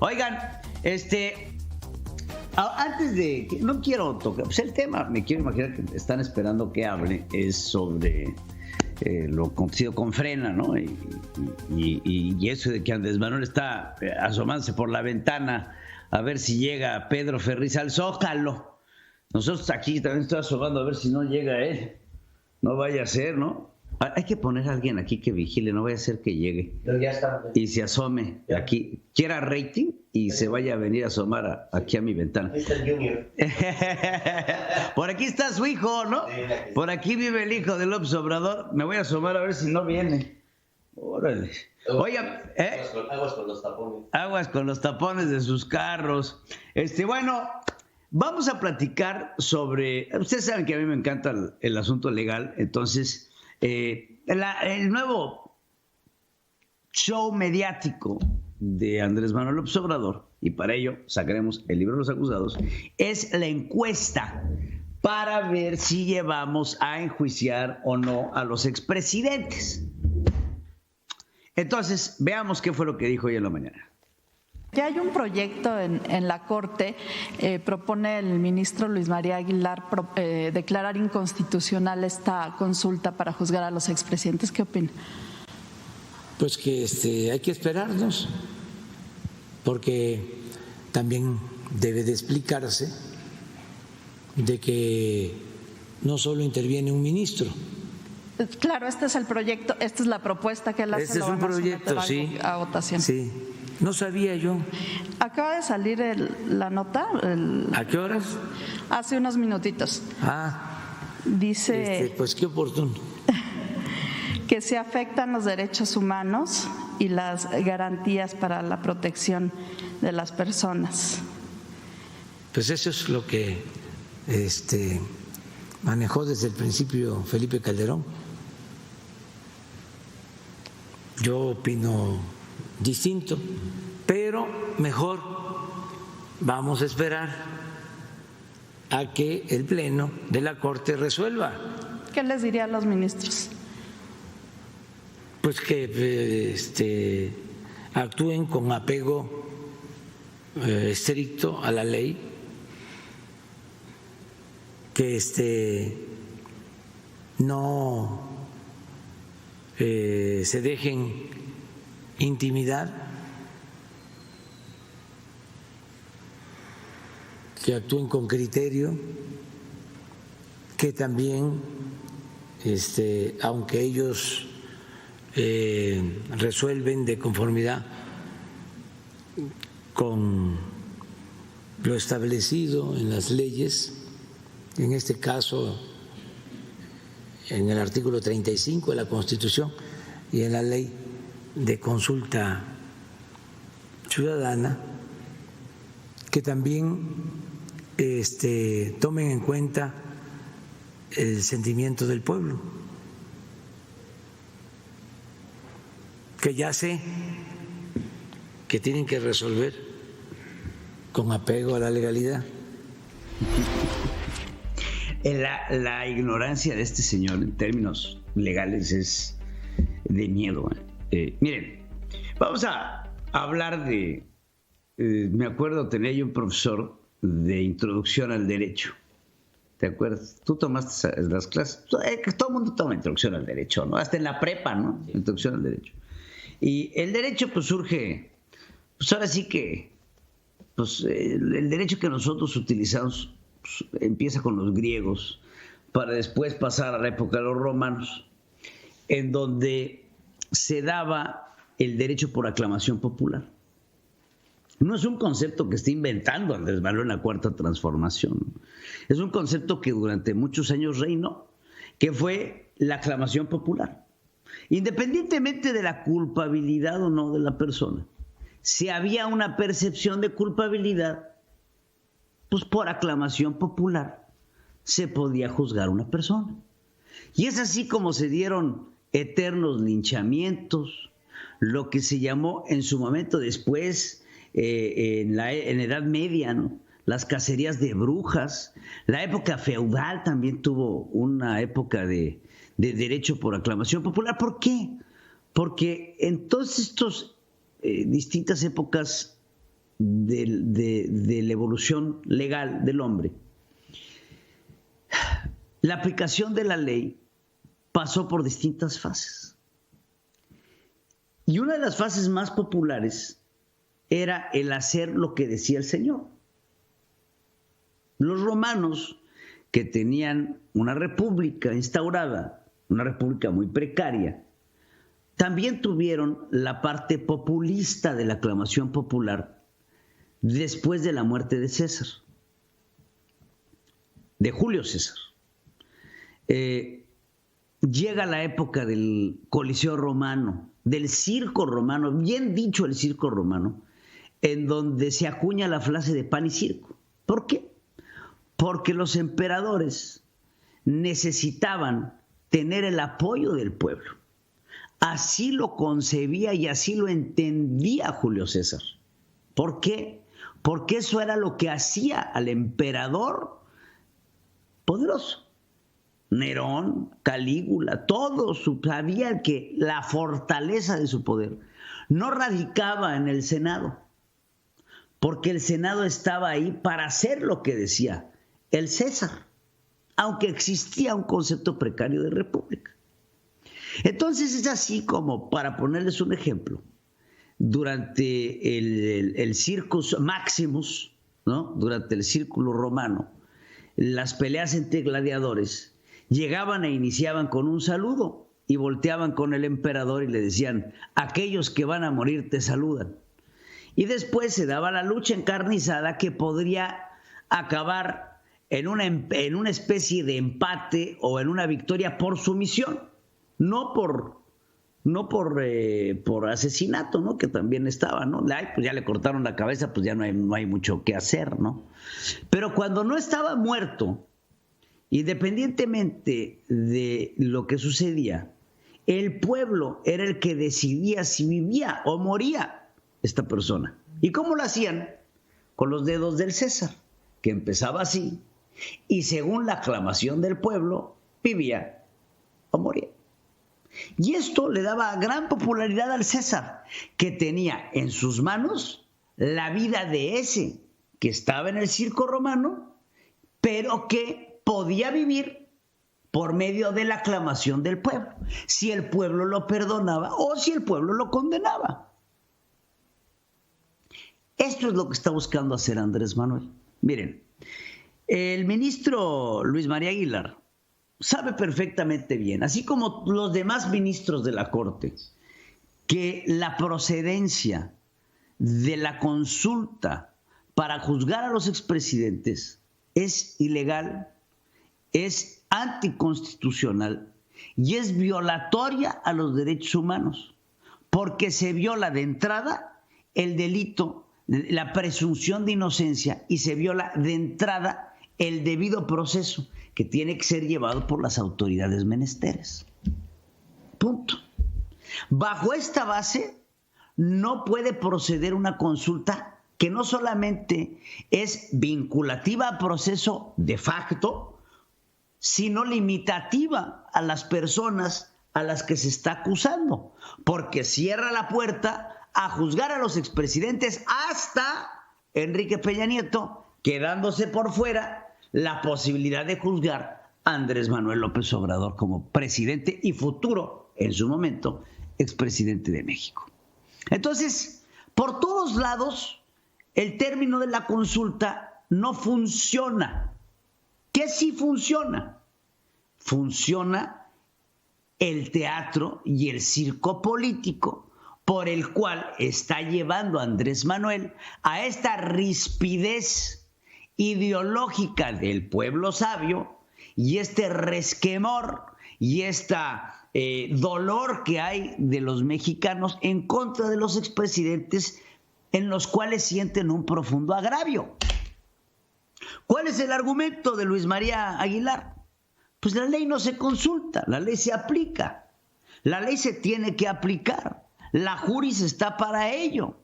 Oigan, antes de... No quiero tocar... Pues el tema, me quiero imaginar que están esperando que hable, es sobre lo acontecido con Frena, ¿no? Y eso de que Andrés Manuel está asomándose por la ventana a ver si llega Pedro Ferriz al Zócalo. Nosotros aquí también estoy asomando a ver si no llega él. No vaya a ser, ¿no? Hay que poner a alguien aquí que vigile, no vaya a ser que llegue. Pero ya está. Y se asome aquí, quiera rating y se vaya a venir a asomar aquí a mi ventana. Ahí está el Junior. Por aquí está su hijo, ¿no? Por aquí vive el hijo de López Obrador. Me voy a asomar a ver si no viene. Órale. Oigan, Aguas con los tapones. Aguas con los tapones de sus carros. Bueno, vamos a platicar sobre... Ustedes saben que a mí me encanta el asunto legal, entonces... el nuevo show mediático de Andrés Manuel López Obrador, y para ello sacaremos el libro de los acusados, es la encuesta para ver si llevamos a enjuiciar o no a los expresidentes. Entonces, veamos qué fue lo que dijo hoy en la mañana. Ya hay un proyecto en la Corte, propone el ministro Luis María Aguilar declarar inconstitucional esta consulta para juzgar a los expresidentes. ¿Qué opina? Pues que hay que esperarnos, porque también debe de explicarse de que no solo interviene un ministro. Claro, este es el proyecto, esta es la propuesta que él hace. Este es un proyecto, sí. A votación. Sí. No sabía yo. Acaba de salir la nota. ¿A qué horas? Hace unos minutitos. Dice pues qué oportuno. Que se afectan los derechos humanos y las garantías para la protección de las personas. Pues eso es lo que manejó desde el principio Felipe Calderón. Yo opino distinto, pero mejor vamos a esperar a que el Pleno de la Corte resuelva. ¿Qué les diría a los ministros? Pues que actúen con apego estricto a la ley, que no se dejen intimidad, que actúen con criterio, que también, aunque ellos resuelven de conformidad con lo establecido en las leyes, en este caso en el artículo 35 de la Constitución y en la ley de consulta ciudadana, que también tomen en cuenta el sentimiento del pueblo, que ya sé que tienen que resolver con apego a la legalidad. La ignorancia de este señor en términos legales es de miedo. Miren, vamos a hablar de... me acuerdo, tenía yo un profesor de introducción al derecho. ¿Te acuerdas? Tú tomaste las clases. Todo el mundo toma introducción al derecho, ¿no? Hasta en la prepa, ¿no? Introducción al derecho. Y el derecho pues surge, pues ahora sí que, pues el derecho que nosotros utilizamos pues, empieza con los griegos para después pasar a la época de los romanos, en donde se daba el derecho por aclamación popular. No es un concepto que esté inventando Andrés Manuel en la Cuarta Transformación. Es un concepto que durante muchos años reinó, que fue la aclamación popular. Independientemente de la culpabilidad o no de la persona, si había una percepción de culpabilidad, pues por aclamación popular se podía juzgar a una persona. Y es así como se dieron eternos linchamientos, lo que se llamó en su momento después, en la Edad Media, ¿no?, las cacerías de brujas. La época feudal también tuvo una época de derecho por aclamación popular. ¿Por qué? Porque en todas estas distintas épocas de la evolución legal del hombre, la aplicación de la ley pasó por distintas fases. Y una de las fases más populares era el hacer lo que decía el Señor. Los romanos, que tenían una república instaurada, una república muy precaria, también tuvieron la parte populista de la aclamación popular después de la muerte de César, de Julio César. Llega la época del Coliseo romano, del circo romano, bien dicho el circo romano, en donde se acuña la frase de pan y circo. ¿Por qué? Porque los emperadores necesitaban tener el apoyo del pueblo. Así lo concebía y así lo entendía Julio César. ¿Por qué? Porque eso era lo que hacía al emperador poderoso. Nerón, Calígula, todos sabían que la fortaleza de su poder no radicaba en el Senado, porque el Senado estaba ahí para hacer lo que decía el César, aunque existía un concepto precario de república. Entonces es así como, para ponerles un ejemplo, durante el Circus Maximus, ¿no? Durante el círculo romano, las peleas entre gladiadores llegaban e iniciaban con un saludo y volteaban con el emperador y le decían: aquellos que van a morir te saludan. Y después se daba la lucha encarnizada que podría acabar en una especie de empate o en una victoria por sumisión, no por asesinato, ¿no? Que también estaba, ¿no? Ay, pues ya le cortaron la cabeza, pues ya no hay mucho que hacer, ¿no? Pero cuando no estaba muerto, independientemente de lo que sucedía, el pueblo era el que decidía si vivía o moría esta persona. ¿Y cómo lo hacían? Con los dedos del César, que empezaba así, y según la aclamación del pueblo, vivía o moría. Y esto le daba gran popularidad al César, que tenía en sus manos la vida de ese que estaba en el circo romano, pero que podía vivir por medio de la aclamación del pueblo, si el pueblo lo perdonaba o si el pueblo lo condenaba. Esto es lo que está buscando hacer Andrés Manuel. Miren, el ministro Luis María Aguilar sabe perfectamente bien, así como los demás ministros de la Corte, que la procedencia de la consulta para juzgar a los expresidentes es ilegal, es anticonstitucional y es violatoria a los derechos humanos, porque se viola de entrada el delito, la presunción de inocencia, y se viola de entrada el debido proceso que tiene que ser llevado por las autoridades menesteres. Punto. Bajo esta base no puede proceder una consulta que no solamente es vinculativa al proceso de facto, sino limitativa a las personas a las que se está acusando, porque cierra la puerta a juzgar a los expresidentes hasta Enrique Peña Nieto, quedándose por fuera la posibilidad de juzgar a Andrés Manuel López Obrador como presidente y futuro, en su momento, expresidente de México. Entonces, por todos lados, el término de la consulta no funciona. ¿Qué sí funciona? Funciona el teatro y el circo político por el cual está llevando a Andrés Manuel a esta rispidez ideológica del pueblo sabio y este resquemor y esta dolor que hay de los mexicanos en contra de los expresidentes, en los cuales sienten un profundo agravio. ¿Cuál es el argumento de Luis María Aguilar? Pues la ley no se consulta, la ley se aplica, la ley se tiene que aplicar, la juris está para ello.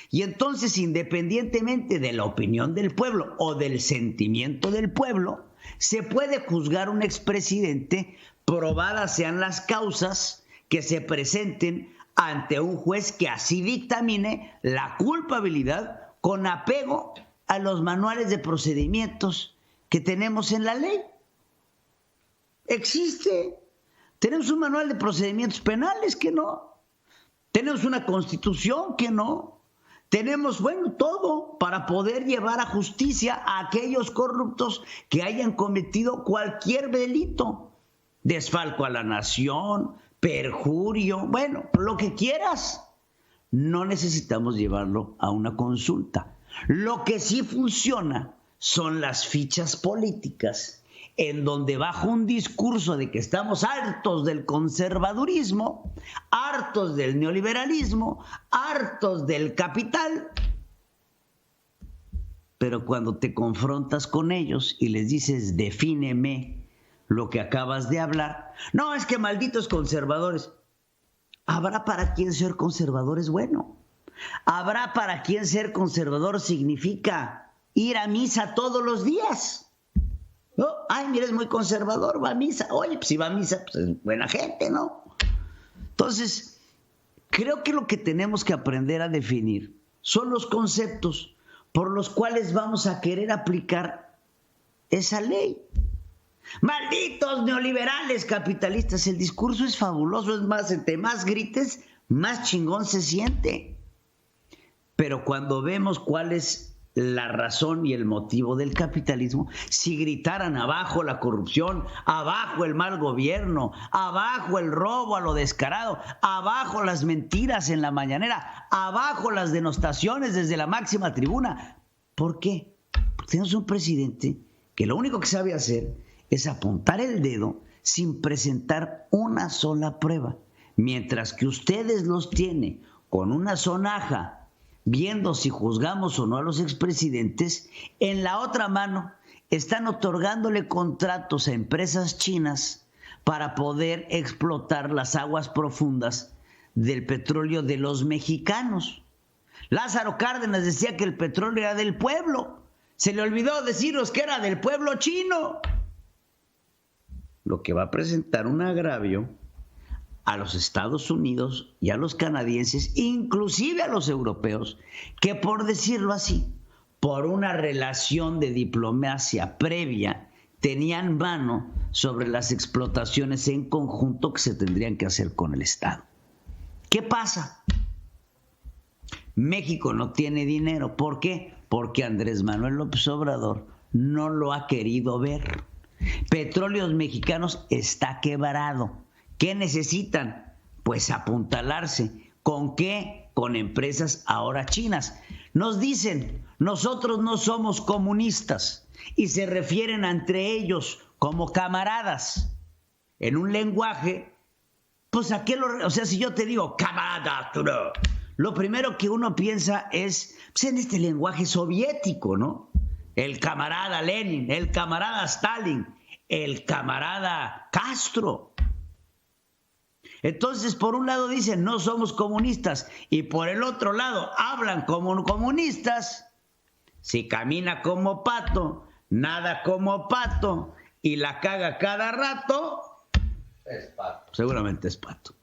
Y entonces, independientemente de la opinión del pueblo o del sentimiento del pueblo, se puede juzgar un expresidente, probadas sean las causas que se presenten ante un juez que así dictamine la culpabilidad con apego a los manuales de procedimientos que tenemos en la ley. Existe. Tenemos un manual de procedimientos penales que no. Tenemos una constitución que no. Tenemos, bueno, todo para poder llevar a justicia a aquellos corruptos que hayan cometido cualquier delito. Desfalco a la nación, perjurio, bueno, lo que quieras. No necesitamos llevarlo a una consulta. Lo que sí funciona son las fichas políticas, en donde bajo un discurso de que estamos hartos del conservadurismo, hartos del neoliberalismo, hartos del capital, pero cuando te confrontas con ellos y les dices, defíneme lo que acabas de hablar, no, es que malditos conservadores. Habrá para quien ser conservador es bueno. Habrá para quien ser conservador significa ir a misa todos los días. ¿No? Ay, mira, es muy conservador, va a misa. Oye, pues si va a misa, pues es buena gente, ¿no? Entonces, creo que lo que tenemos que aprender a definir son los conceptos por los cuales vamos a querer aplicar esa ley. Malditos neoliberales capitalistas, el discurso es fabuloso, es más, entre más grites, más chingón se siente. Pero cuando vemos cuál es la razón y el motivo del capitalismo, si gritaran abajo la corrupción, abajo el mal gobierno, abajo el robo a lo descarado, abajo las mentiras en la mañanera, abajo las denostaciones desde la máxima tribuna. ¿Por qué? Porque tenemos un presidente que lo único que sabe hacer es apuntar el dedo sin presentar una sola prueba, mientras que ustedes los tienen con una sonaja viendo si juzgamos o no a los expresidentes. En la otra mano están otorgándole contratos a empresas chinas para poder explotar las aguas profundas del petróleo de los mexicanos. Lázaro Cárdenas decía que el petróleo era del pueblo. Se le olvidó decirnos que era del pueblo chino. Lo que va a presentar un agravio a los Estados Unidos y a los canadienses, inclusive a los europeos, que por decirlo así, por una relación de diplomacia previa, tenían mano sobre las explotaciones en conjunto que se tendrían que hacer con el Estado. ¿Qué pasa? México no tiene dinero. ¿Por qué? Porque Andrés Manuel López Obrador no lo ha querido ver. Petróleos Mexicanos está quebrado. ¿Qué necesitan? Pues apuntalarse. ¿Con qué? Con empresas ahora chinas. Nos dicen, nosotros no somos comunistas, y se refieren entre ellos como camaradas. En un lenguaje, pues o sea, si yo te digo camarada, tú no, lo primero que uno piensa es, pues en este lenguaje soviético, ¿no? El camarada Lenin, el camarada Stalin, el camarada Castro. Entonces, por un lado dicen, no somos comunistas, y por el otro lado hablan como comunistas. Si camina como pato, nada como pato, y la caga cada rato, es pato. Seguramente es pato.